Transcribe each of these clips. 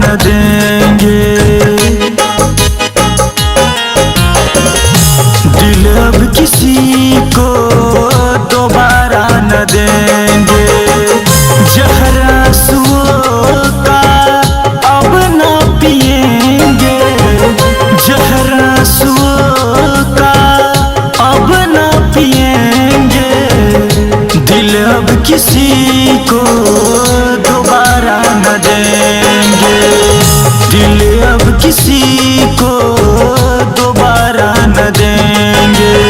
न देंगे। दिल अब किसी को दोबारा न देंगे। जहर आंसुओं का अब न पिएंगे। जहर आंसुओं का अब न पिएंगे। दिल अब किसी को दोबारा न देंगे। दिल अब किसी को दोबारा न देंगे।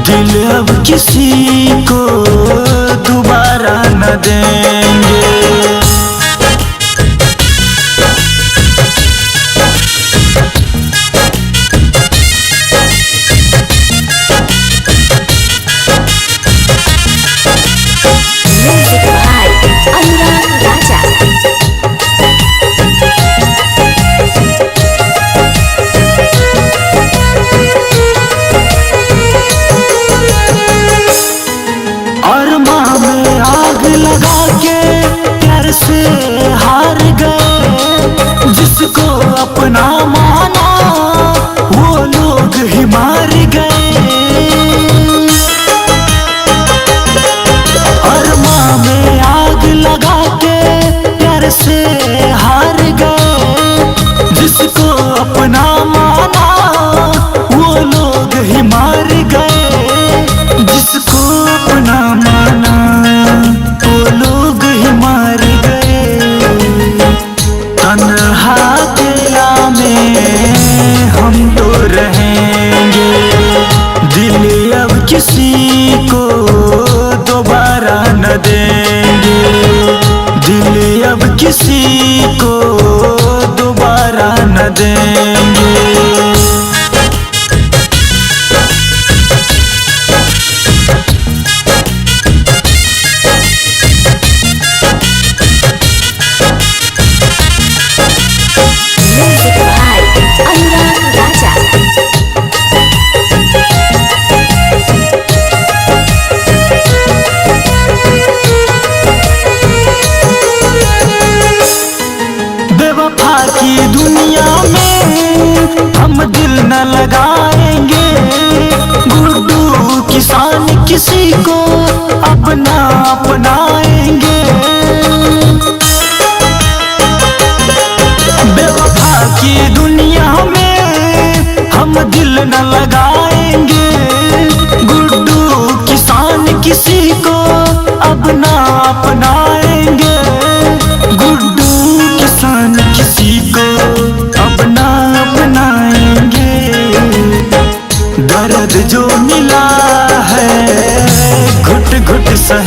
दिल अब किसी को दोबारा न देंगे। लगा के प्यार से हार गए। जिसको अपना माना वो लोग ही मार गए। अरमां में आग लगा के प्यार से हार गए। जिसको अपना माना वो लोग ही मार गए। जिसको अपना माना लोग ही मार गए। तन्हा अकेला में हम तो रहेंगे। दिल अब किसी को दोबारा न देंगे। दिल अब किसी को दोबारा न देंगे। बेवफा की दुनिया में हम दिल न लगाएंगे। गुड्डू किसान किसी को अपना अपनाएंगे। बेवफा की दुनिया में हम दिल न लगाएंगे। गुड्डू किसान किसी को अपना अपनाएंगे। गुड्डू किसान किसी को अपना अपनाएंगे। दर्द जो मिला है घुट घुट सह